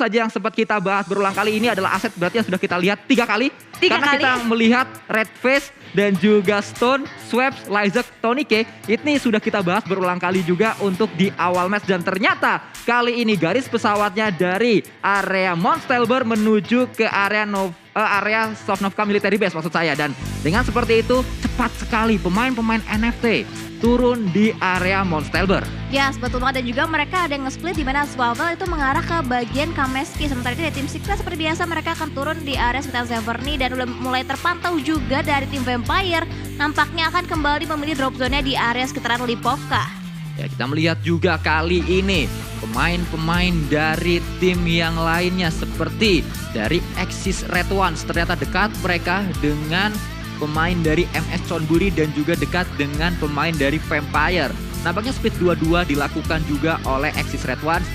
saja yang sempat kita bahas berulang kali ini adalah aset berarti yang sudah kita lihat 3 kali. Karena kita melihat Red Face dan juga Stone, Swaps, Lyzek, Tony K. Ini sudah kita bahas berulang kali juga untuk di awal match. Dan ternyata kali ini garis pesawatnya dari area Mount Stelber menuju ke area Sovnova Military Base maksud saya. Dan dengan seperti itu cepat sekali pemain-pemain NFT turun di area Mount Stelber. Ya, betul banget. Dan juga mereka ada yang nge-split di mana Swavel itu mengarah ke bagian Kameski. Sementara itu dari tim Secret seperti biasa mereka akan turun di area sekitar Zeverny. Dan udah mulai terpantau juga dari tim Vampire. Nampaknya akan kembali memilih drop zone-nya di area sekitaran Lipovka. Ya, kita melihat juga kali ini pemain-pemain dari tim yang lainnya seperti dari Axis Red Ones. Ternyata dekat mereka dengan pemain dari MS Chonburi dan juga dekat dengan pemain dari Vampire. Nampaknya split 2-2 dilakukan juga oleh Axis Red Ones.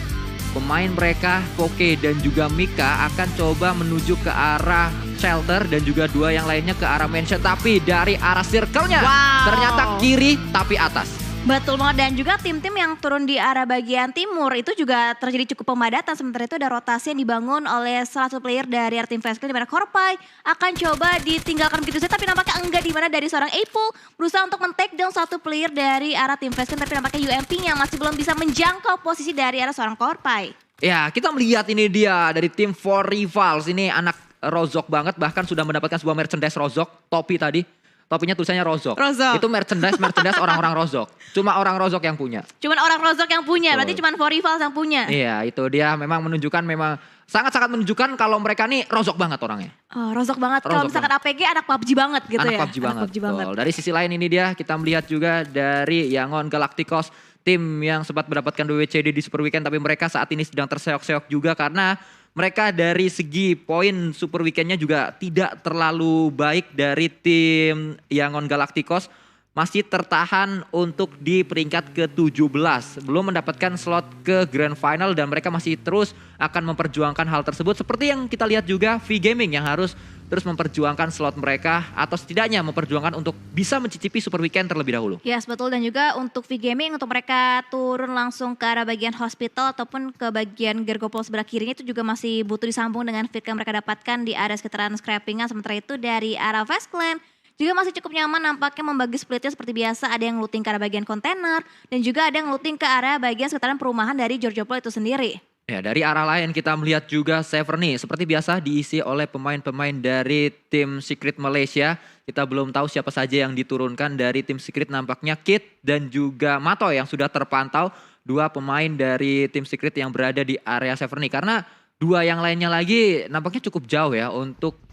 Pemain mereka, Poke dan juga Mika akan coba menuju ke arah Shelter dan juga dua yang lainnya ke arah Mansion. Tapi dari arah circle-nya ternyata kiri tapi atas. Betul banget, dan juga tim-tim yang turun di arah bagian timur itu juga terjadi cukup pemadatan. Sementara itu ada rotasi yang dibangun oleh salah satu player dari tim Fast di mana Korpai akan coba ditinggalkan begitu saja, tapi nampaknya enggak, di mana dari seorang Apple berusaha untuk men-take down satu player dari arah tim Fast, tapi nampaknya UMP-nya masih belum bisa menjangkau posisi dari arah seorang Korpai. Ya, kita melihat ini dia dari tim For Rivals, ini anak Rozok banget, bahkan sudah mendapatkan sebuah merchandise Rozok, topi tadi. Topinya tulisannya Rozok. Itu merchandise orang-orang Rozok. Cuma orang Rozok yang punya. Cuman orang Rozok yang punya, berarti cuma For Rivals yang punya. Iya, itu dia memang menunjukkan, memang sangat-sangat menunjukkan kalau mereka nih Rozok banget orangnya. Oh, Rozok banget. Kalau misalkan APG anak PUBG banget gitu anak ya. PUBG banget. Dari sisi lain ini dia kita melihat juga dari Yangon Galacticos, tim yang sempat mendapatkan WWCD di Super Weekend, tapi mereka saat ini sedang terseok-seok juga karena mereka dari segi poin Super Weekendnya juga tidak terlalu baik dari tim Yangon Galacticos. Masih tertahan untuk di peringkat ke-17. Belum mendapatkan slot ke Grand Final dan mereka masih terus akan memperjuangkan hal tersebut. Seperti yang kita lihat juga V Gaming yang harus terus memperjuangkan slot mereka atau setidaknya memperjuangkan untuk bisa mencicipi Super Weekend terlebih dahulu. Yes, betul. Dan juga untuk V Gaming untuk mereka turun langsung ke arah bagian hospital ataupun ke bagian Gergopol sebelah kirinya itu juga masih butuh disambung dengan fit yang mereka dapatkan di area sekitaran scrappingan. Sementara itu dari arah Fast Clan juga masih cukup nyaman nampaknya membagi splitnya seperti biasa. Ada yang looting ke arah bagian kontainer dan juga ada yang looting ke arah bagian sekitaran perumahan dari Georgiopol itu sendiri. Ya, dari arah lain kita melihat juga Zeverny seperti biasa diisi oleh pemain-pemain dari tim Secret Malaysia. Kita belum tahu siapa saja yang diturunkan dari tim Secret, nampaknya Kit dan juga Matoy yang sudah terpantau, dua pemain dari tim Secret yang berada di area Zeverny. Karena dua yang lainnya lagi nampaknya cukup jauh ya untuk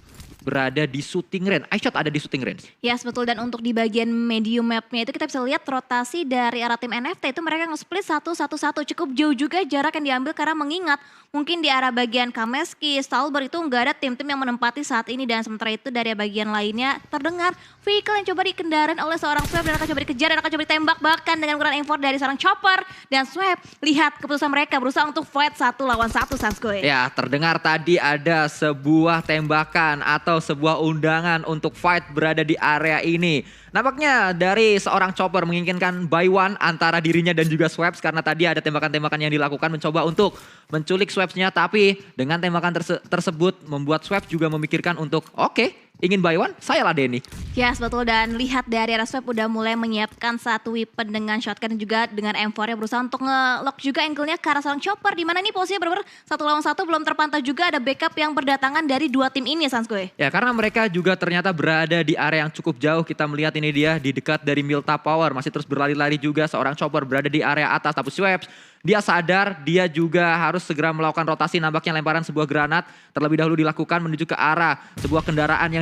berada di shooting range. iShot ada di shooting range. Yes, betul. Dan untuk di bagian medium mapnya itu kita bisa lihat rotasi dari arah tim NFT itu mereka nge-split 1-1-1. Cukup jauh juga jarak yang diambil karena mengingat mungkin di arah bagian Kameski, Stalber itu nggak ada tim-tim yang menempati saat ini. Dan sementara itu dari bagian lainnya terdengar vehicle yang coba dikendarain oleh seorang Swap dan akan coba dikejar dan akan coba ditembak bahkan dengan ukuran M4 dari seorang Chopper. Dan Swap lihat keputusan mereka berusaha untuk fight 1 lawan 1 Sanskoy. Ya, terdengar tadi ada sebuah tembakan atau sebuah undangan untuk fight berada di area ini. Nampaknya dari seorang Chopper menginginkan buy one antara dirinya dan juga Swaps karena tadi ada tembakan-tembakan yang dilakukan mencoba untuk menculik Swapsnya, tapi dengan tembakan tersebut membuat Swaps juga memikirkan untuk oke, ingin buy one, saya ladeni. Yes, betul. Dan lihat dari arah Swap udah mulai menyiapkan satu weapon dengan shotgun dan juga dengan M4-nya berusaha untuk nge-lock juga angle-nya ke arah seorang Chopper. Dimana nih posisinya benar-benar 1 lawan 1 belum terpantau juga ada backup yang berdatangan dari dua tim ini Sanskoy. Ya, karena mereka juga ternyata berada di area yang cukup jauh. Kita melihat ini dia di dekat dari Milta Power. Masih terus berlari-lari juga seorang Chopper berada di area atas. Tapi Swaps, dia sadar dia juga harus segera melakukan rotasi. Nampaknya lemparan sebuah granat terlebih dahulu dilakukan menuju ke arah sebuah kendaraan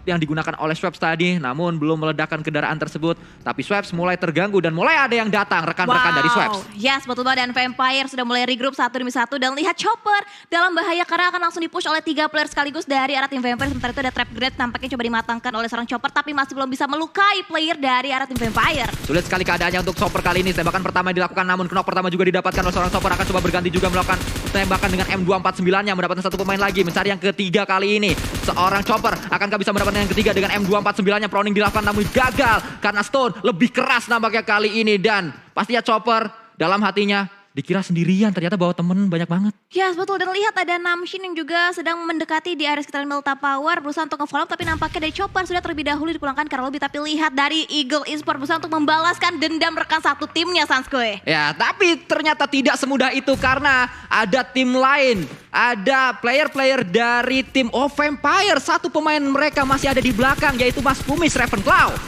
yang digunakan oleh Swaps tadi. Namun belum meledakkan kendaraan tersebut. Tapi Swaps mulai terganggu dan mulai ada yang datang rekan-rekan dari Swaps. Yes, betul banget. Dan Vampire sudah mulai regroup 1 demi 1 dan lihat Chopper dalam bahaya karena akan langsung dipush oleh 3 player sekaligus dari arah tim Vampire. Sementara itu ada trap grenade nampaknya coba dimatangkan oleh seorang Chopper tapi masih belum bisa melukai player dari arah tim Vampire. Sulit sekali keadaannya untuk Chopper kali ini. Tembakan pertama dilakukan namun knock pertama juga didapatkan oleh seorang Chopper. Akan coba berganti juga melakukan tembakan dengan M249-nya, mendapatkan satu pemain lagi, mencari yang ketiga kali ini. Seorang Chopper akankah bisa mendapatkan yang ketiga dengan M249-nya, proning dilakukan namun gagal karena Stone lebih keras nampaknya kali ini. Dan pastinya Chopper dalam hatinya Dikira sendirian, ternyata bawa temen banyak banget. Yes, betul. Dan lihat ada Namshin yang juga sedang mendekati di area sekitaran Melta Power. Berusaha untuk nge-follow up, tapi nampaknya dari Chopper sudah terlebih dahulu dipulangkan karena lebih. Tapi lihat dari Eagle Esports berusaha untuk membalaskan dendam rekan satu timnya, Sanskoy. Ya, tapi ternyata tidak semudah itu karena ada tim lain. Ada player-player dari tim Vampire. Satu pemain mereka masih ada di belakang, yaitu Mas Pumis Ravenclaw.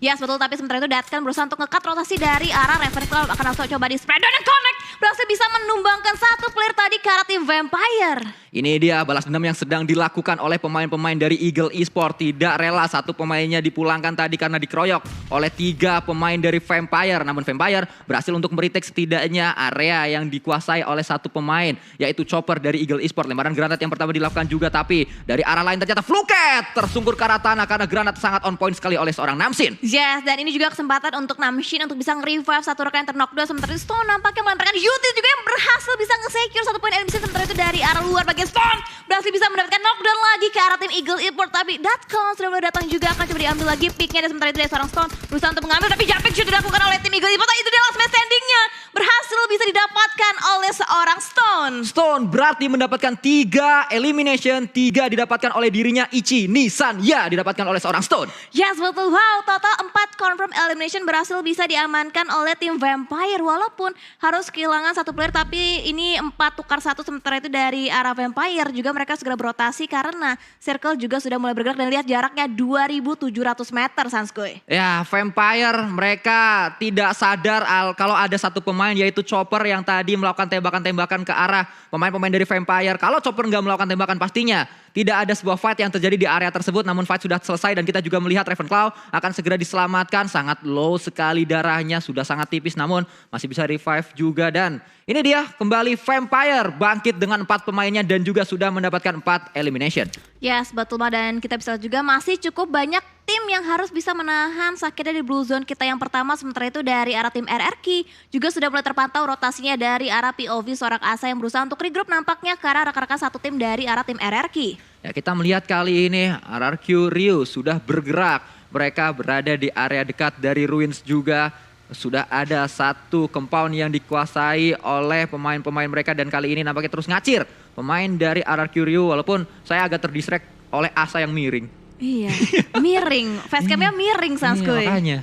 Yes, betul. Tapi sementara itu Deathscan berusaha untuk nge-cut rotasi dari arah Ravenclaw. Akan langsung coba di spread dan connect. Berhasil bisa menumbangkan satu player tadi ke arah tim Vampire. Ini dia balas dendam yang sedang dilakukan oleh pemain-pemain dari Eagle Esports. Tidak rela satu pemainnya dipulangkan tadi karena dikeroyok oleh 3 pemain dari Vampire. Namun Vampire berhasil untuk meretake setidaknya area yang dikuasai oleh satu pemain, yaitu Chopper dari Eagle Esports. Lemparan granat yang pertama dilakukan juga, tapi dari arah lain ternyata Fluket tersungkur ke arah tanah karena granat sangat on point sekali oleh seorang Namshin. Yes, dan ini juga kesempatan untuk Namshin untuk bisa nge-revive satu rekan yang ter-knockdown. Sementara itu Stone nampaknya melemparkan Yuti juga yang berhasil bisa nge-secure satu poin eliminasi. Sementara itu dari arah luar bagian Stone berhasil bisa mendapatkan knockdown lagi ke arah tim Eagle Esports. Tapi Datcon sudah mulai datang juga, akan coba diambil lagi picknya. Dan sementara itu dari seorang Stone berusaha untuk mengambil, tapi jumping shoot dilakukan oleh tim Eagle Esports. Itu dia last man standingnya berhasil bisa didapatkan oleh seorang Stone. Stone berarti mendapatkan 3 elimination, 3 didapatkan oleh dirinya. Ichi Nissan ya didapatkan oleh seorang Stone. Yes, betul. Wow, total 4 confirm elimination berhasil bisa diamankan oleh tim Vampire. Walaupun harus kehilangan satu player, tapi ini 4 tukar 1. Sementara itu dari arah Vampire juga mereka segera berotasi karena circle juga sudah mulai bergerak. Dan lihat jaraknya 2.700 meter, Sanskoy. Ya, Vampire mereka tidak sadar kalau ada satu pemain yaitu Chopper yang tadi melakukan tembakan-tembakan ke arah pemain-pemain dari Vampire. Kalau Chopper nggak melakukan tembakan pastinya tidak ada sebuah fight yang terjadi di area tersebut. Namun fight sudah selesai dan kita juga melihat Ravenclaw akan segera diselamatkan. Sangat low sekali darahnya, sudah sangat tipis namun masih bisa revive juga. Dan ini dia kembali Vampire bangkit dengan 4 pemainnya dan juga sudah mendapatkan 4 elimination. Yes, betul, Ma. Dan kita bisa lihat juga masih cukup banyak tim yang harus bisa menahan sakitnya di blue zone kita yang pertama. Sementara itu dari arah tim RRQ juga sudah mulai terpantau rotasinya dari arah POV seorang Asa yang berusaha untuk regroup nampaknya ke arah rekan-rekan satu tim dari arah tim RRQ. Ya, kita melihat kali ini RRQ Rio sudah bergerak. Mereka berada di area dekat dari Ruins juga. Sudah ada satu compound yang dikuasai oleh pemain-pemain mereka dan kali ini nampaknya terus ngacir pemain dari RRQ Rio, walaupun saya agak terdistract oleh Asa yang miring. Iya, miring. Facecamnya miring, Sanskoy. Iya, makanya.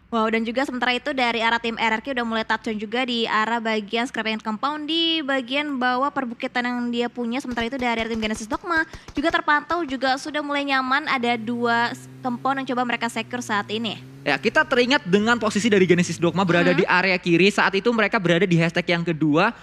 Wow, dan juga sementara itu dari arah tim RRQ udah mulai touchdown juga di arah bagian scrapping compound di bagian bawah perbukitan yang dia punya. Sementara itu dari arah tim Genesis Dogma juga terpantau juga sudah mulai nyaman. Ada 2 compound yang coba mereka secure saat ini. Ya, kita teringat dengan posisi dari Genesis Dogma berada di area kiri. Saat itu mereka berada di hashtag yang kedua.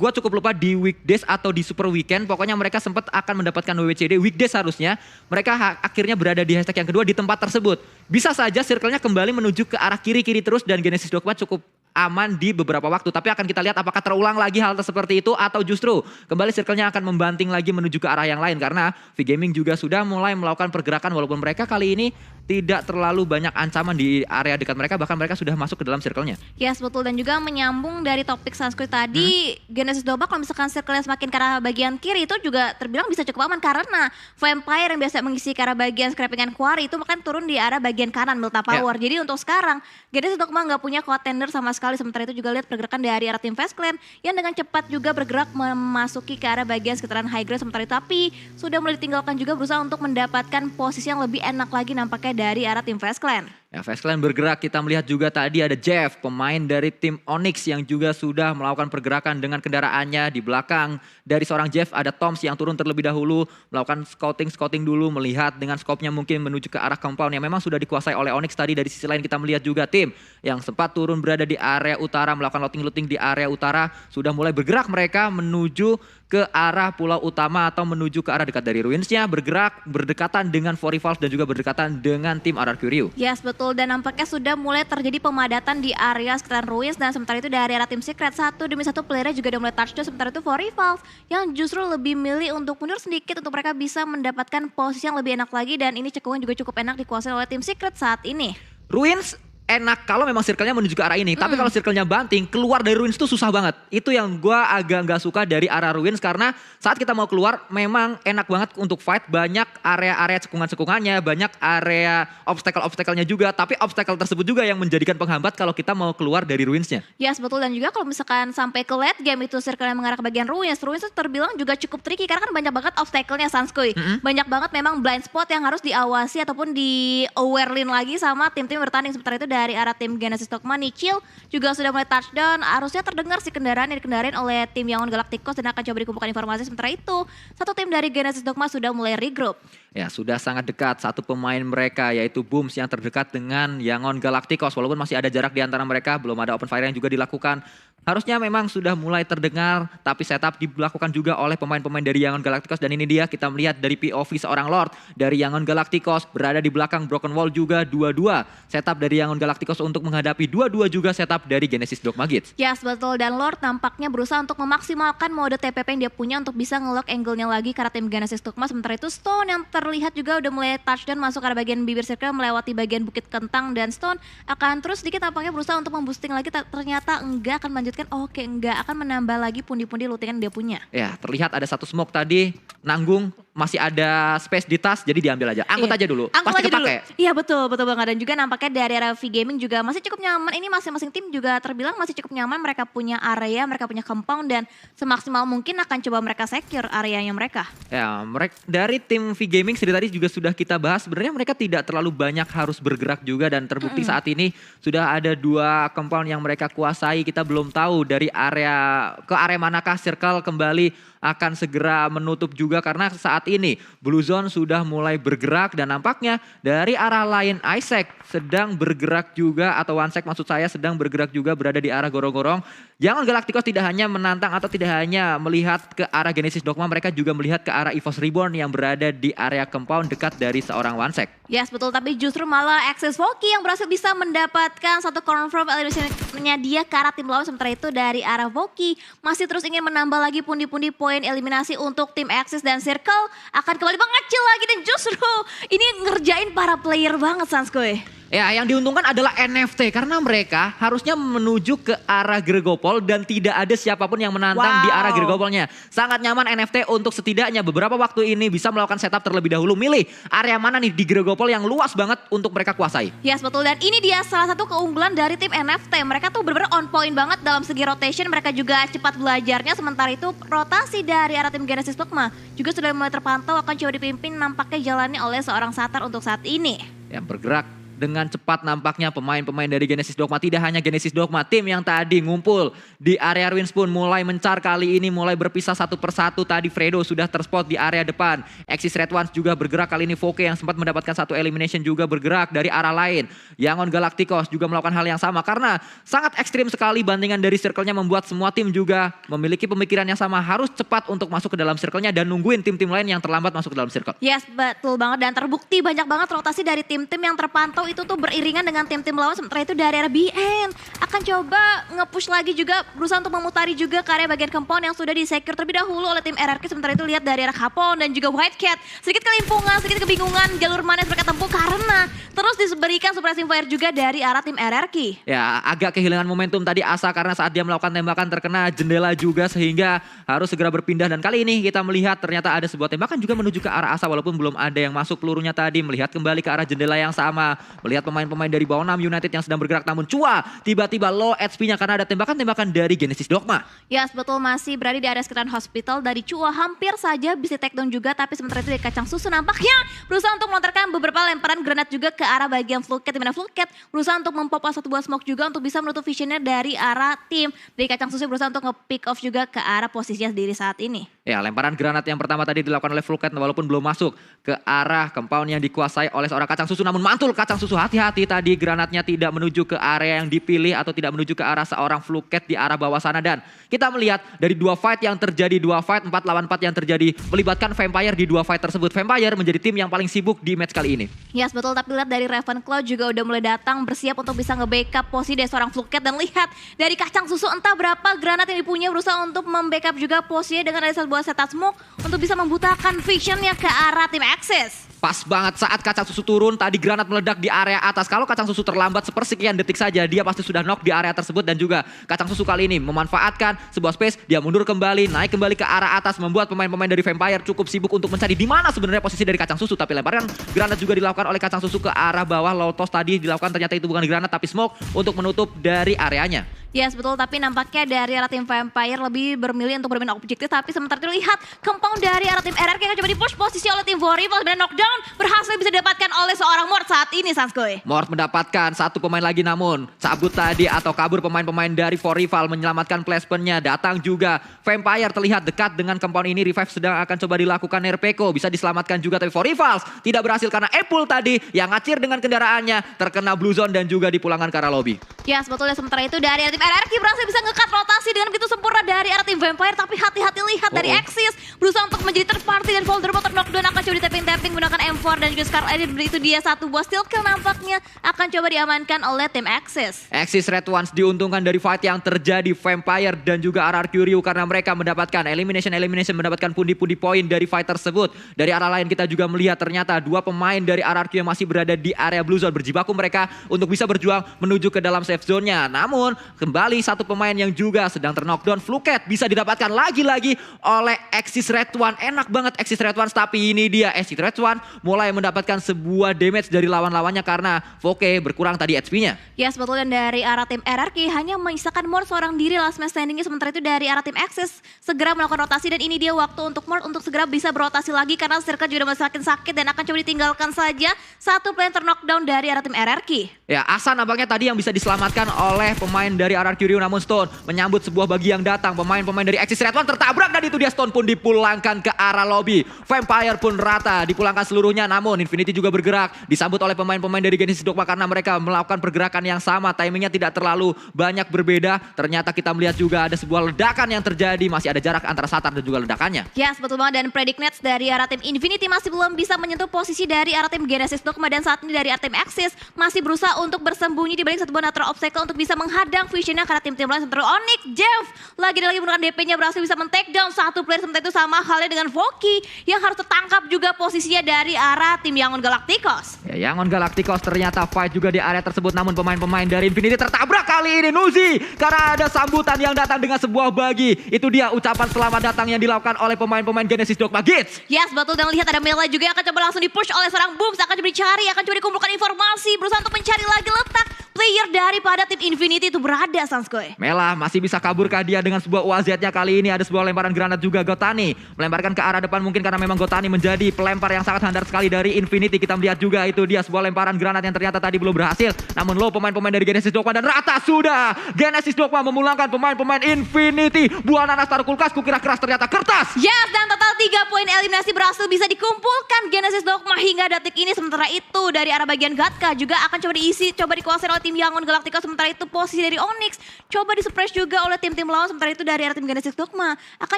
Gue cukup lupa di weekdays atau di super weekend. Pokoknya mereka sempat akan mendapatkan WWCD weekdays harusnya. Mereka akhirnya berada di hashtag yang kedua di tempat tersebut. Bisa saja circle-nya kembali menuju ke arah kiri-kiri terus dan Genesis Dogma cukup aman di beberapa waktu. Tapi akan kita lihat apakah terulang lagi hal seperti itu atau justru kembali circle-nya akan membanting lagi menuju ke arah yang lain. Karena V-Gaming juga sudah mulai melakukan pergerakan walaupun mereka kali ini tidak terlalu banyak ancaman di area dekat mereka. Bahkan mereka sudah masuk ke dalam circle-nya. Yes, betul. Dan juga menyambung dari topik Sanskoy tadi, Genesis Dogma kalau misalkan circle-nya semakin ke arah bagian kiri itu juga terbilang bisa cukup aman. Karena Vampire yang biasa mengisi ke arah bagian scrapping and quarry itu makan turun di arah bagian kanan Melta Power. Jadi untuk sekarang Genesis Dogma nggak punya contender sama sekali. Sementara itu juga lihat pergerakan dari arah tim Fast Clan yang dengan cepat juga bergerak memasuki ke arah bagian sekitaran high ground. Sementara itu tapi sudah mulai ditinggalkan juga berusaha untuk mendapatkan posisi yang lebih enak lagi nampaknya dari arah tim Fast Clan. Ya, Fast Clan bergerak, kita melihat juga tadi ada Jeff, pemain dari tim Onyx yang juga sudah melakukan pergerakan dengan kendaraannya. Di belakang dari seorang Jeff ada Toms yang turun terlebih dahulu, melakukan scouting dulu, melihat dengan skopnya mungkin menuju ke arah compound yang memang sudah dikuasai oleh Onyx tadi. Dari sisi lain kita melihat juga tim yang sempat turun berada di area utara, melakukan looting di area utara, sudah mulai bergerak mereka menuju ke arah pulau utama atau menuju ke arah dekat dari ruinsnya, bergerak berdekatan dengan Four Rivals dan juga berdekatan dengan tim RRQ Rio. Yes, betul. Dan nampaknya sudah mulai terjadi pemadatan di area sekitar ruins. Dan sementara itu dari arah tim Secret satu demi satu playernya juga udah mulai touchdown. Sementara itu Four Rivals yang justru lebih milih untuk mundur sedikit untuk mereka bisa mendapatkan posisi yang lebih enak lagi. Dan ini cekungan juga cukup enak dikuasai oleh tim Secret saat ini. Ruins enak kalau memang circle-nya menuju ke arah ini. Tapi kalau circle-nya banting, keluar dari Ruins itu susah banget. Itu yang gue agak nggak suka dari arah Ruins karena saat kita mau keluar memang enak banget untuk fight. Banyak area-area cekungan-cekungannya, banyak area obstacle-obstacle-nya juga. Tapi obstacle tersebut juga yang menjadikan penghambat kalau kita mau keluar dari Ruins-nya. Yes, betul. Dan juga kalau misalkan sampai ke late game itu circle-nya mengarah ke bagian Ruins itu terbilang juga cukup tricky karena kan banyak banget obstacle-nya Sanskoy. Banyak banget memang blind spot yang harus diawasi ataupun di awarein lagi sama tim-tim bertanding. Sementara itu dari arah tim Genesis Dogma, Nichil juga sudah mulai touchdown. Harusnya terdengar si kendaraan yang dikendarain oleh tim Yangon Galacticos dan akan coba dikumpulkan informasi. Sementara itu, satu tim dari Genesis Dogma sudah mulai regroup. Ya, sudah sangat dekat satu pemain mereka yaitu Booms yang terdekat dengan Yangon Galacticos. Walaupun masih ada jarak di antara mereka, belum ada open fire yang juga dilakukan. Harusnya memang sudah mulai terdengar, tapi setup dilakukan juga oleh pemain-pemain dari Yangon Galacticos. Dan ini dia kita melihat dari POV seorang Lord dari Yangon Galacticos berada di belakang Broken Wall juga dua-dua. Setup dari Yangon Galacticos untuk menghadapi dua-dua juga setup dari Genesis Dogma Kids. Yes, betul. Dan Lord nampaknya berusaha untuk memaksimalkan mode TPP yang dia punya untuk bisa nge-lock angle-nya lagi karena tim Genesis Dogma. Sementara itu Stone yang terlihat juga udah mulai touchdown masuk ke bagian bibir circle melewati bagian Bukit Kentang, dan Stone akan terus sedikit nampaknya berusaha untuk memboosting lagi, ternyata enggak akan melanjutkan. Oke, enggak akan menambah lagi pundi-pundi lootingan dia punya. Ya, terlihat ada satu smoke tadi nanggung, masih ada space di tas, jadi diambil aja. Angkut aja dulu, pasti kepake. Iya, betul banget. Dan juga nampaknya dari area V Gaming juga masih cukup nyaman. Ini masing-masing tim juga terbilang masih cukup nyaman. Mereka punya area, mereka punya compound, dan semaksimal mungkin akan coba mereka secure areanya mereka. Ya, mereka dari tim V Gaming tadi juga sudah kita bahas. Sebenarnya mereka tidak terlalu banyak harus bergerak juga, dan terbukti saat ini sudah ada 2 compound yang mereka kuasai. Kita belum tahu dari area ke area manakah circle kembali akan segera menutup juga karena saat ini Blue Zone sudah mulai bergerak dan nampaknya dari arah lain Isaac sedang bergerak juga, atau One Sec maksud saya sedang bergerak juga berada di arah gorong-gorong. Yangon Galacticos tidak hanya menantang atau tidak hanya melihat ke arah Genesis Dogma, mereka juga melihat ke arah EVOS Reborn yang berada di area compound dekat dari seorang One Sec. Yes, betul, tapi justru malah Access Voki yang berhasil bisa mendapatkan satu confirm elimination-nya dia ke arah tim lawan. Sementara itu dari arah Voki masih terus ingin menambah lagi pundi-pundi poin eliminasi untuk tim Access, dan Circle akan kembali mengecil lagi, dan justru ini ngerjain para player banget Sanskoy. Ya, yang diuntungkan adalah NFT karena mereka harusnya menuju ke arah Gregopol dan tidak ada siapapun yang menantang di arah Gregopolnya. Sangat nyaman NFT untuk setidaknya beberapa waktu ini bisa melakukan setup terlebih dahulu. Milih area mana nih di Gregopol yang luas banget untuk mereka kuasai. Yes, betul, dan ini dia salah satu keunggulan dari tim NFT. Mereka tuh benar-benar on point banget dalam segi rotation. Mereka juga cepat belajarnya. Sementara itu rotasi dari arah tim Genesis Dogma juga sudah mulai terpantau akan coba dipimpin nampaknya jalannya oleh seorang Satar untuk saat ini. Yang bergerak dengan cepat nampaknya pemain-pemain dari Genesis Dogma. Tidak hanya Genesis Dogma, tim yang tadi ngumpul di area Ruins pun mulai mencar kali ini, mulai berpisah satu persatu. Tadi Fredo sudah terspot di area depan. Exis Red Ones juga bergerak kali ini. Voke yang sempat mendapatkan satu elimination juga bergerak dari arah lain. Yangon Galacticos juga melakukan hal yang sama karena sangat ekstrim sekali bandingan dari circle-nya, membuat semua tim juga memiliki pemikiran yang sama. Harus cepat untuk masuk ke dalam circle-nya dan nungguin tim-tim lain yang terlambat masuk ke dalam circle. Yes, betul banget, dan terbukti banyak banget rotasi dari tim-tim yang terpantau itu tuh beriringan dengan tim-tim lawan. Sementara itu dari area BN akan coba nge-push lagi juga, berusaha untuk memutari juga ke area bagian compound yang sudah di-secure terlebih dahulu oleh tim RRQ. Sementara itu lihat dari arah Capon dan juga White Cat sedikit kelimpungan, sedikit kebingungan jalur mana yang mereka tempuh karena terus diberikan suppressing fire juga dari arah tim RRQ. Ya, agak kehilangan momentum tadi Asa karena saat dia melakukan tembakan terkena jendela juga sehingga harus segera berpindah, dan kali ini kita melihat ternyata ada sebuah tembakan juga menuju ke arah Asa walaupun belum ada yang masuk pelurunya tadi. Melihat kembali ke arah jendela yang sama, melihat pemain-pemain dari Baonam United yang sedang bergerak, namun Chua tiba-tiba low HP-nya karena ada tembakan-tembakan dari Genesis Dogma. Yes, betul, masih berada di area sekitaran hospital. Dari Chua hampir saja bisa take down juga, tapi sementara itu dari Kacang Susu nampaknya berusaha untuk melontarkan beberapa lemparan granat juga ke arah bagian Fluket, dimana Fluket berusaha untuk mempop satu buah smoke juga untuk bisa menutup visionnya dari arah tim. Dari Kacang Susu berusaha untuk nge-pick off juga ke arah posisinya sendiri saat ini. Ya, lemparan granat yang pertama tadi dilakukan oleh Fluket walaupun belum masuk ke arah compound yang dikuasai oleh seorang Kacang Susu, namun mantul Kacang Susu. Hati-hati tadi granatnya tidak menuju ke area yang dipilih atau tidak menuju ke arah seorang Fluket di arah bawah sana, dan kita melihat dari 2 fight yang terjadi, 2 fight 4 lawan 4 yang terjadi melibatkan Vampire di 2 fight tersebut. Vampire menjadi tim yang paling sibuk di match kali ini. Yes, betul, tapi lihat dari Ravenclaw juga udah mulai datang bersiap untuk bisa nge-backup posisi dari seorang Fluket, dan lihat dari Kacang Susu entah berapa granat yang dipunya berusaha untuk membackup juga posisinya dengan ada sebuah setup smoke untuk bisa membutakan visionnya ke arah tim Access. Pas banget saat kacang susu turun, tadi granat meledak di area atas. Kalau kacang susu terlambat sepersekian detik saja, dia pasti sudah knock di area tersebut. Dan juga kacang susu kali ini memanfaatkan sebuah space, dia mundur kembali, naik kembali ke arah atas, membuat pemain-pemain dari Vampire cukup sibuk untuk mencari di mana sebenarnya posisi dari kacang susu. Tapi lemparan granat juga dilakukan oleh kacang susu ke arah bawah. Low toss tadi dilakukan, ternyata itu bukan granat tapi smoke untuk menutup dari areanya. Yes, betul, tapi nampaknya dari arah tim Vampire lebih bermilih untuk bermain objektif, tapi sementara itu lihat compound dari arah tim RRQ yang coba di-push posisi oleh tim Vorival, sebenarnya knockdown berhasil bisa didapatkan oleh seorang Mort saat ini, Sanskoy. Mort mendapatkan satu pemain lagi, namun cabut tadi atau kabur pemain-pemain dari Vorival menyelamatkan placementnya. Datang juga Vampire, terlihat dekat dengan compound ini. Revive sedang akan coba dilakukan Nerpeko, bisa diselamatkan juga, tapi Vorival tidak berhasil karena Apple tadi yang ngacir dengan kendaraannya terkena blue zone dan juga dipulangkan ke arah lobby. Yes, betul, sementara itu dari arah tim RRQ berhasil bisa nge-cut rotasi dengan begitu sempurna dari arah tim Vampire, tapi hati-hati lihat dari Axis berusaha untuk menjadi third party dan vulnerable knockdown akan coba di-tapping menggunakan M4 dan juga Scar Edit. Itu dia satu buah steal kill nampaknya akan coba diamankan oleh tim Axis. Axis Red Ones diuntungkan dari fight yang terjadi Vampire dan juga RRQ Ryu karena mereka mendapatkan elimination mendapatkan pundi-pundi poin dari fight tersebut. Dari arah lain kita juga melihat ternyata dua pemain dari RRQ yang masih berada di area blue zone berjibaku mereka untuk bisa berjuang menuju ke dalam safe zone-nya. Namun kembali satu pemain yang juga sedang terknockdown, Fluket bisa didapatkan lagi-lagi oleh Axis Red One. Enak banget Axis Red One, tapi ini dia Axis Red One mulai mendapatkan sebuah damage dari lawan-lawannya karena Voke berkurang tadi HP-nya. Yes, betul, dan dari arah tim RRQ hanya menyisakan Mort seorang diri last man standing-nya, sementara itu dari arah tim Axis segera melakukan rotasi dan ini dia waktu untuk Mort untuk segera bisa berotasi lagi karena Circle juga udah semakin sakit dan akan coba ditinggalkan saja satu player terknockdown dari arah tim RRQ. Ya, Asa nampaknya tadi yang bisa diselamatkan oleh pemain dari RRQ Ryu, namun Stone menyambut sebuah bagi yang datang. Pemain-pemain dari Axis Red One tertabrak dan itu dia Stone pun dipulangkan ke arah lobby. Vampire pun rata, dipulangkan seluruhnya, namun Infinity juga bergerak. Disambut oleh pemain-pemain dari Genesis Dogma karena mereka melakukan pergerakan yang sama. Timingnya tidak terlalu banyak berbeda. Ternyata kita melihat juga ada sebuah ledakan yang terjadi. Masih ada jarak antara Satar dan juga ledakannya. Yes, betul banget, dan Predict Nets dari arah tim Infinity masih belum bisa menyentuh posisi dari arah tim Genesis Dogma dan saat ini dari arah tim Axis masih berusaha untuk bersembunyi di balik satu buah natural obstacle untuk bisa menghadang visionnya karena tim-tim lain seperti Onyx, Jeff lagi menggunakan DP-nya berhasil bisa men-take down satu player, sementara itu sama halnya dengan Voki yang harus tertangkap juga posisinya dari arah tim Yangon Galacticos. Ya, Yangon Galacticos ternyata fight juga di area tersebut, namun pemain-pemain dari Infinity tertabrak kali ini Nuzi karena ada sambutan yang datang dengan sebuah bagi. Itu dia ucapan selamat datang yang dilakukan oleh pemain-pemain Genesis Dogma Gits. Yes, betul, dan lihat ada Melee juga yang akan coba langsung di-push oleh seorang Booms, akan coba dicari, akan coba dikumpulkan informasi, berusaha untuk mencari lagi letak player daripada tim Infinity itu berada, Sanskoy. Mela masih bisa kaburkah dia dengan sebuah UAZ-nya. Kali ini ada sebuah lemparan granat juga. Gotani melemparkan ke arah depan mungkin karena memang Gotani menjadi pelempar yang sangat handal sekali dari Infinity. Kita melihat juga itu dia sebuah lemparan granat yang ternyata tadi belum berhasil. Namun low pemain-pemain dari Genesis Dogma dan rata sudah. Genesis Dogma memulangkan pemain-pemain Infinity. Buah nanas taruh kulkas, kukira keras ternyata kertas. Yes, dan total 3 poin eliminasi berhasil bisa dikumpulkan Genesis Dogma hingga detik ini. Sementara itu dari arah bagian Gatka juga akan coba diisi, coba dikuasai oleh tim Yangon Galacticos. Sementara itu posisi dari Onyx coba disuppress juga oleh tim-tim lawan. Sementara itu dari arah tim Genesis Dogma akan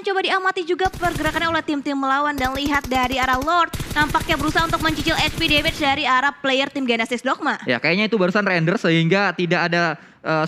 coba diamati juga pergerakannya oleh tim-tim melawan. Dan lihat dari arah Lord nampaknya berusaha untuk mencicil HP damage dari arah player tim Genesis Dogma. Ya, kayaknya itu barusan render sehingga tidak ada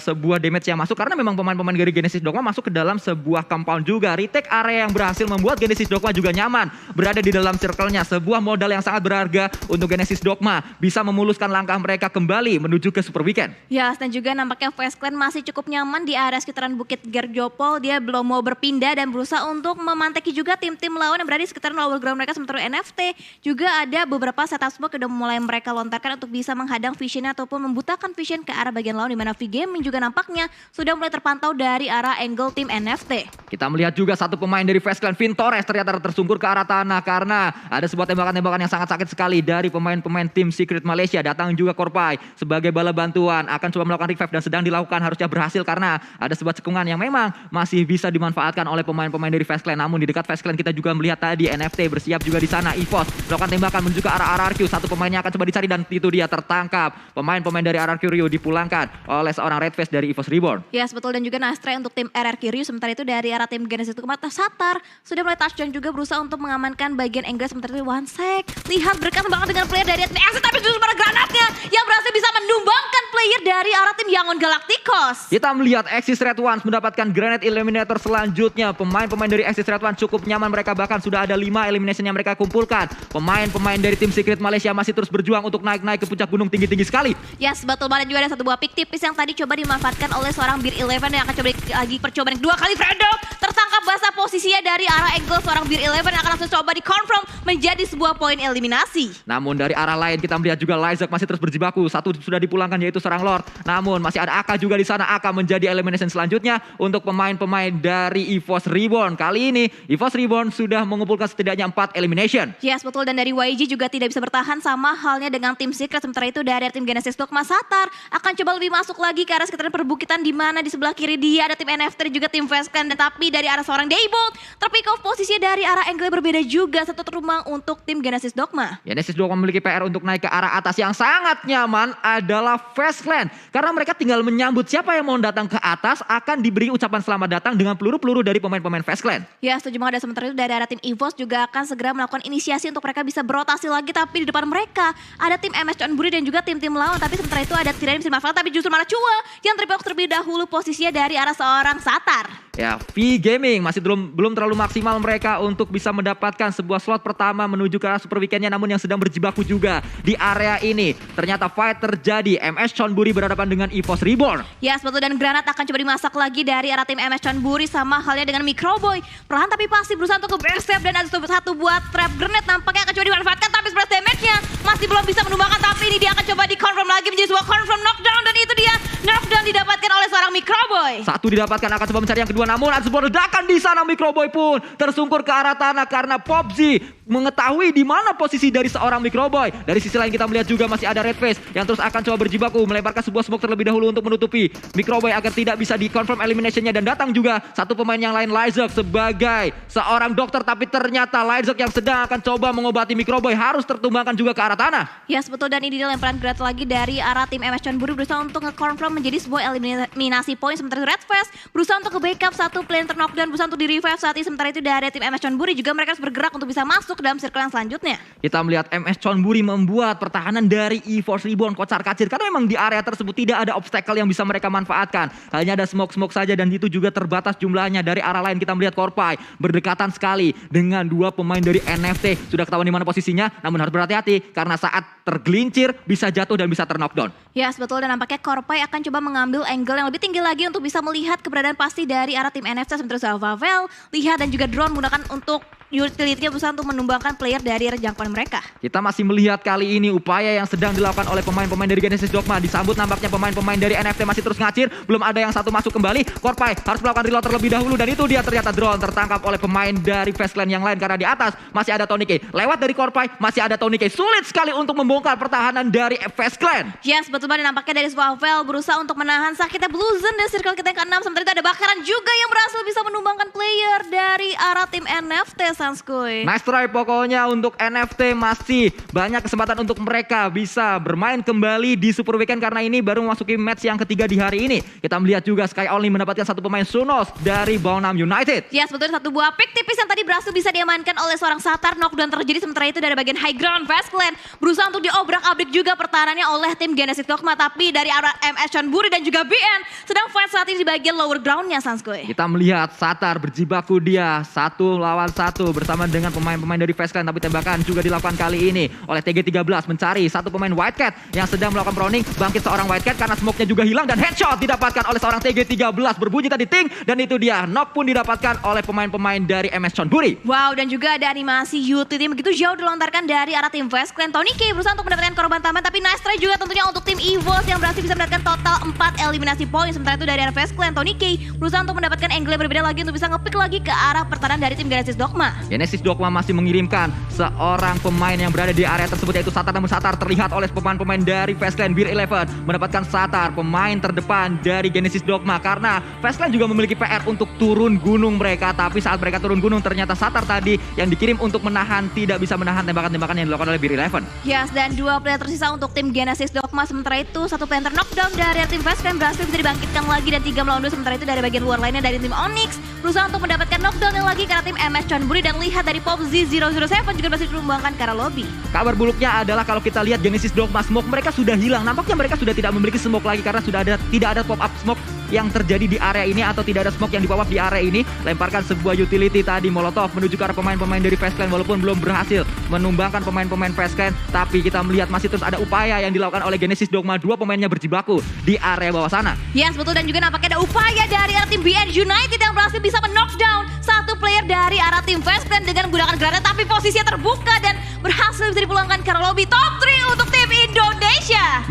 sebuah damage yang masuk karena memang pemain-pemain dari Genesis Dogma masuk ke dalam sebuah compound juga. Retake area yang berhasil membuat Genesis Dogma juga nyaman berada di dalam circle-nya. Sebuah modal yang sangat berharga untuk Genesis Dogma bisa memuluskan langkah mereka kembali menuju ke Super Weekend. Ya, dan juga nampaknya Face Clan masih cukup nyaman di area sekitaran Bukit Gerjopol. Dia belum mau berpindah dan berusaha untuk memanteki juga tim-tim lawan yang berada di sekitaran lower ground mereka. Sementara NFT juga ada beberapa setup smoke yang udah mulai mereka lontarkan untuk bisa menghadang visionnya ataupun membutakan vision ke arah bagian lawan, di mana Gaming juga nampaknya sudah mulai terpantau dari arah angle tim NFT. Kita melihat juga satu pemain dari Face Clan, Vintores, ternyata tersungkur ke arah tanah karena ada sebuah tembakan-tembakan yang sangat sakit sekali dari pemain-pemain tim Secret Malaysia. Datang juga Korpai sebagai bala bantuan, akan coba melakukan revive dan sedang dilakukan, harusnya berhasil karena ada sebuah cekungan yang memang masih bisa dimanfaatkan oleh pemain-pemain dari Face Clan. Namun di dekat Face Clan kita juga melihat tadi NFT bersiap juga di sana. EVOS melakukan tembakan menuju ke arah RRQ. Satu pemainnya akan coba dicari dan itu dia tertangkap. Pemain-pemain dari RRQ Ryu dipulangkan oleh seorang Red Face dari EVOS Reborn. Yes, betul, dan juga Nastra untuk tim RRQ Ryu. Sementara itu dari arah tim Genesis Dogma Satar sudah mulai touchdown juga berusaha untuk mengamankan bagian angle. Sementara itu One Sec lihat berkat banget dengan player dari tim Exit, tapi justru pada granatnya yang berhasil bisa mendumbangkan player player dari arah tim Yangon Galacticos. Kita melihat Axis Red Ones mendapatkan Granite Eliminator selanjutnya. Pemain-pemain dari Axis Red Ones cukup nyaman, mereka bahkan sudah ada 5 elimination yang mereka kumpulkan. Pemain-pemain dari tim Secret Malaysia masih terus berjuang untuk naik-naik ke puncak gunung tinggi-tinggi sekali. Yes, betul banget. Juga ada satu buah pick tipis yang tadi coba dimanfaatkan oleh seorang Beer 11 yang akan coba lagi percobaan kedua kali. Fredo tertangkap basah posisinya dari arah angle seorang Beer 11 yang akan langsung coba di-confirm menjadi sebuah poin eliminasi. Namun dari arah lain kita melihat juga Lyzak masih terus berjibaku. Satu sudah dipulangkan yaitu seorang Lord. Namun masih ada Aka juga di sana. Aka menjadi elimination selanjutnya untuk pemain-pemain dari EVOS Reborn. Kali ini EVOS Reborn sudah mengumpulkan setidaknya 4 elimination. Yes, betul. Dan dari YG juga tidak bisa bertahan sama halnya dengan tim Secret. Sementara itu dari tim Genesis Dogma Satar akan coba lebih masuk lagi ke arah sekitaran perbukitan, di mana di sebelah kiri dia ada tim NFT dan juga tim Fastclan. Dan tapi dari arah seorang Daybolt terpick off posisinya dari arah angle berbeda juga. Satu rumah untuk tim Genesis Dogma. Genesis Dogma memiliki PR untuk naik ke arah atas. Yang sangat nyaman adalah Fastclan, karena mereka tinggal menyambut siapa yang mau datang ke atas akan diberi ucapan selamat datang dengan peluru-peluru dari pemain-pemain Fastclan. Ya, setuju banget. Dan sementara itu dari arah tim EVOS juga akan segera melakukan inisiasi untuk mereka bisa berotasi lagi. Tapi di depan mereka ada tim MS Chonburi dan juga tim-tim lawan. Tapi sementara itu ada Tyranid Silmafal, tapi justru malah Chua yang terlebih dahulu posisinya dari arah seorang Satar. Ya, V Gaming masih belum terlalu maksimal mereka untuk bisa mendapatkan sebuah slot pertama menuju ke arah Super Weekend-nya, namun yang sedang berjibaku juga di area ini. Ternyata fight terjadi. MS Chonburi berhadapan dengan EVOS Reborn. Ya, yes, betul. Dan granat akan coba dimasak lagi dari arah tim MS Chonburi, sama halnya dengan Microboy. Perlahan tapi pasti berusaha untuk ke backstep, dan ada satu buat trap grenade nampaknya akan coba dimanfaatkan, tapi splash damage-nya masih belum bisa menumbangkan. Tapi ini dia akan coba di-confirm lagi menjadi sebuah confirm knockdown, dan itu dia knockdown didapatkan oleh seorang Microboy. Satu didapatkan, akan coba mencari yang kedua, namun ada sebuah ledakan di sana. Microboy pun tersungkur ke arah tanah karena PUBG mengetahui di mana posisi dari seorang Microboy. Dari sisi lain kita melihat juga masih ada Redface yang terus akan coba berjibaku melemparkan sebuah smoke terlebih dahulu untuk menutupi Microboy agar tidak bisa di-confirm elimination-nya. Dan datang juga satu pemain yang lain, Lyzak, sebagai seorang dokter, tapi ternyata Lyzak yang sedang akan coba mengobati Microboy harus tertumbangkan juga ke arah tanah. Yes, betul. Dan ini dia lemparan granat lagi dari arah tim MS Chonburi berusaha untuk nge-confirm menjadi sebuah eliminasi point. Sementara itu Redface berusaha untuk ke-backup satu player knockdown, berusaha untuk di-revive saat ini. Sementara itu dari tim MS Chonburi juga mereka harus bergerak untuk bisa masuk ke dalam circle yang selanjutnya. Kita melihat MS Chonburi membuat pertahanan dari EVOS Reborn kocar-kacir karena memang di area tersebut tidak ada obstacle yang bisa mereka manfaatkan. Hanya ada smoke-smoke saja, dan itu juga terbatas jumlahnya. Dari arah lain kita melihat Korpai berdekatan sekali dengan dua pemain dari NFT. Sudah ketahuan di mana posisinya, namun harus berhati-hati karena saat tergelincir bisa jatuh dan bisa terknockdown. Yes, betul. Dan nampaknya Korpai akan coba mengambil angle yang lebih tinggi lagi untuk bisa melihat keberadaan pasti dari arah tim NFT. Sementara Vavel, lihat, dan juga drone menggunakan untuk utility-nya berusaha untuk menumbangkan player dari jangkauan mereka. Kita masih melihat kali ini upaya yang sedang dilakukan oleh pemain-pemain dari Genesis Dogma. Disambut nampaknya pemain-pemain dari NFT masih terus ngacir. Belum ada yang satu masuk kembali. Korpai harus melakukan reload terlebih dahulu, dan itu dia ternyata drone tertangkap oleh pemain dari Fastclan yang lain karena di atas masih ada Tony K. Lewat dari Korpai masih ada Tony K. Sulit sekali untuk membongkar pertahanan dari Fastclan. Yes, betul banget. Nampaknya dari Vavel berusaha untuk menahan sakitnya Bluzen dan circle kita yang ke-6. Sementara itu ada bakaran juga yang berhasil bisa menumbangkan player dari arah tim NFT. Sanskuy. Nice try pokoknya untuk NFT. Masih banyak kesempatan untuk mereka bisa bermain kembali di Super Weekend karena ini baru memasuki match yang ketiga di hari ini. Kita melihat juga Sky Only mendapatkan satu pemain Sunos dari Bonam United. Yes, betul. Satu buah pick tipis yang tadi berhasil bisa diamankan oleh seorang Satar. Knockdown terjadi. Sementara itu dari bagian high ground Fastclan berusaha untuk diobrak-abrik juga pertahanannya oleh tim Genesis Dogma. Tapi dari arah MS Chonburi dan juga BN sedang fight saat ini di bagian lower groundnya, Sanskuy. Kita melihat Satar berjibaku dia 1 lawan 1 bersama dengan pemain-pemain dari Fastclan, tapi tembakan juga dilakukan kali ini oleh TG13 mencari satu pemain Whitecat yang sedang melakukan proning. Bangkit seorang Whitecat karena smoke-nya juga hilang, dan headshot didapatkan oleh seorang TG13. Berbunyi tadi ting, dan itu dia knock pun didapatkan oleh pemain-pemain dari MS Chonburi. Wow, dan juga ada animasi utility begitu jauh dilontarkan dari arah tim Fastclan. Tony K berusaha untuk mendapatkan korban tambahan, tapi nice try juga tentunya untuk tim EVOS yang berhasil bisa mendapatkan total 4 eliminasi poin. Sementara itu dari arah Fastclan, Tony K berusaha untuk mendapatkan angle yang berbeda lagi untuk bisa nge-pick lagi ke arah pertahanan dari tim Genesis Dogma. Genesis Dogma masih mengirimkan seorang pemain yang berada di area tersebut yaitu Satar, namun Satar terlihat oleh pemain-pemain dari Fastclan. Beer 11 mendapatkan Satar, pemain terdepan dari Genesis Dogma, karena Fastclan juga memiliki PR untuk turun gunung mereka. Tapi saat mereka turun gunung ternyata Satar tadi yang dikirim untuk menahan, tidak bisa menahan tembakan-tembakan yang dilakukan oleh Beer 11. Yes, dan 2 player tersisa untuk tim Genesis Dogma. Sementara itu satu player knockdown dari tim Fastclan berhasil bisa dibangkitkan lagi, dan 3 melawan 2. Sementara itu dari bagian luar lainnya dari tim Onyx berusaha untuk mendapatkan knockdown yang lagi karena tim MS Chonburi, dan dan lihat dari Pop Z007 juga berhasil dikembangkan ke arah lobby. Kabar buruknya adalah kalau kita lihat Genesis Dogma Smoke mereka sudah hilang. Nampaknya mereka sudah tidak memiliki smoke lagi karena tidak ada pop up smoke yang terjadi di area ini atau tidak ada smoke yang di pop up di area ini. Lemparkan sebuah utility tadi Molotov menuju ke arah pemain-pemain dari Fast Clan walaupun belum berhasil menumbangkan pemain-pemain Fast Clan, tapi kita melihat masih terus ada upaya yang dilakukan oleh Genesis Dogma. Dua pemainnya berjibaku di area bawah sana. Yes, betul, dan juga nampaknya ada upaya dari arah tim BN United yang berhasil bisa men-knockdown satu player dari arah tim Fast Clan dengan menggunakan granat, tapi posisinya terbuka dan berhasil bisa dipulangkan ke arah lobby. Top 3 untuk tim Indonesia.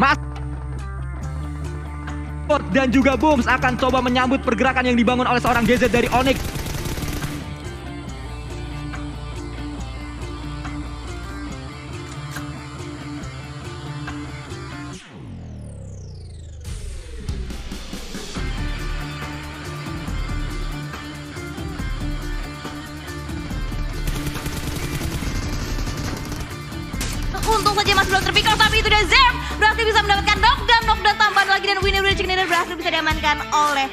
Dan juga Booms akan coba menyambut pergerakan yang dibangun oleh seorang GZ dari Onyx. Untung saja masih belum terpikir, tapi itu dia Zerf berhasil bisa mendapatkan knockdown tambahan lagi, dan winner chicken dinner berhasil bisa diamankan oleh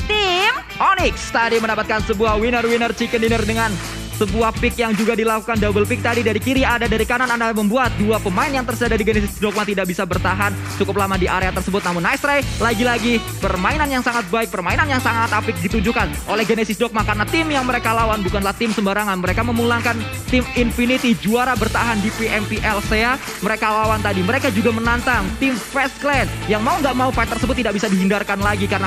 tim Onyx tadi mendapatkan sebuah winner chicken dinner dengan sebuah pick yang juga dilakukan double pick tadi. Dari kiri ada, dari kanan ada, membuat dua pemain yang tersisa di Genesis Dogma tidak bisa bertahan cukup lama di area tersebut. Namun nice try, lagi-lagi permainan yang sangat baik, permainan yang sangat apik ditunjukkan oleh Genesis Dogma karena tim yang mereka lawan bukanlah tim sembarangan. Mereka memulangkan tim Infinity, juara bertahan di PMPL SEA. Mereka lawan tadi, mereka juga menantang tim Fast Clan yang mau nggak mau fight tersebut tidak bisa dihindarkan lagi karena